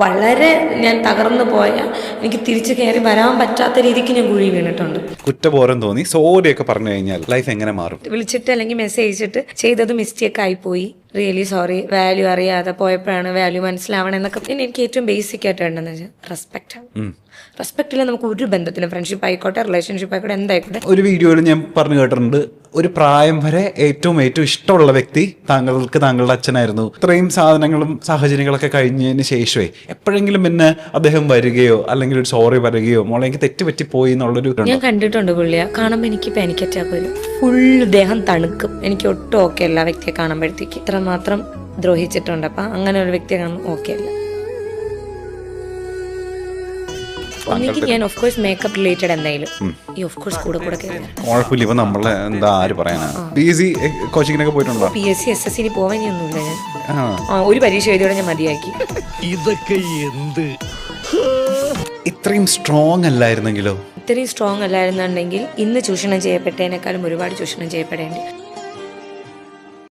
വളരെ ഞാൻ തകർന്നു പോയ എനിക്ക് തിരിച്ചു കയറി വരാൻ പറ്റാത്ത രീതിക്ക് ഞാൻ കുഴി വീണിട്ടുണ്ട്. കുറ്റബോധം തോന്നി സോറിയൊക്കെ പറഞ്ഞു കഴിഞ്ഞാൽ ലൈഫ് എങ്ങനെ മാറും? വിളിച്ചിട്ട് അല്ലെങ്കിൽ മെസ്സേജ് അയച്ചിട്ട് ചെയ്തത് മിസ്റ്റേക്ക് ആയിപ്പോയി, റിയലി സോറി, വാല്യൂ അറിയാതെ പോയപ്പോഴാണ് വാല്യൂ മനസ്സിലാവണം എന്നൊക്കെ. പിന്നെ എനിക്ക് ഏറ്റവും ബേസിക് ആയിട്ട് വേണ്ടതെന്ന് വെച്ചാൽ റെസ്പെക്റ്റ് ആണ്. റെസ്പെക്റ്റ് ഇല്ല നമുക്ക് ഒരു ബന്ധത്തിലും, ഫ്രണ്ട്ഷിപ്പ് ആയിക്കോട്ടെ, റിലേഷൻഷിപ്പ് ആയിക്കോട്ടെ, എന്തായിക്കോട്ടെ. ഒരു വീഡിയോയിൽ ഞാൻ പറഞ്ഞു കേട്ടിട്ടുണ്ട്, ഒരു പ്രായം വരെ ഏറ്റവും ഇഷ്ടമുള്ള വ്യക്തി താങ്കളുടെ അച്ഛനായിരുന്നു. ഇത്രയും സാധനങ്ങളും സാഹചര്യങ്ങളൊക്കെ കഴിഞ്ഞതിന് ശേഷമേ എപ്പോഴെങ്കിലും പിന്നെ അദ്ദേഹം വരികയോ അല്ലെങ്കിൽ ഒരു സോറി പറയുകയോ മോളെ എനിക്ക് തെറ്റുപറ്റി പോയി എന്നുള്ളൊരു ഞാൻ കണ്ടിട്ടുണ്ട് പുള്ളിയെ കാണുമ്പോൾ എനിക്ക് പാനിക് അറ്റാക്ക് വരും, ഫുൾ ദേഹം തണുക്കും. എനിക്ക് ഒട്ടും ഓക്കെ അല്ല വ്യക്തിയെ കാണുമ്പോഴത്തേക്ക്. ഇത്രമാത്രം ദ്രോഹിച്ചിട്ടുണ്ട്. അപ്പം അങ്ങനെ ഒരു വ്യക്തിയെ കാണുമ്പോൾ ഓക്കെ അല്ല. ഒന്നെങ്കിൽ ഞാൻ ഓഫ് കോഴ്സ് മേക്കപ്പ് റിലേറ്റഡ് എന്തായാലും ഈ ഓഫ് കോഴ്സ് കൂടെ കുഴപ്പമില്ല. ഇപ്പൊ നമ്മളെ എന്താ ആര് പറയാനാ, PSC കോച്ചിങ്ങിനൊക്കെ പോയിട്ടുണ്ടോ? PSC SSC പോവാനൊന്നുമില്ല. ഞാൻ ഒരു പരീക്ഷ എഴുതിയോടെ ഞാൻ മതിയാക്കി. ഇതൊക്കെ എന്ത് ഇത്രയും സ്ട്രോങ് അല്ലായിരുന്നെങ്കിലോ? ഇത്രയും സ്ട്രോങ് അല്ലായിരുന്നുണ്ടെങ്കിൽ ഇന്ന് ചൂഷണം ചെയ്യപ്പെട്ടതിനേക്കാളും ഒരുപാട് ചൂഷണം ചെയ്യപ്പെടേണ്ടി.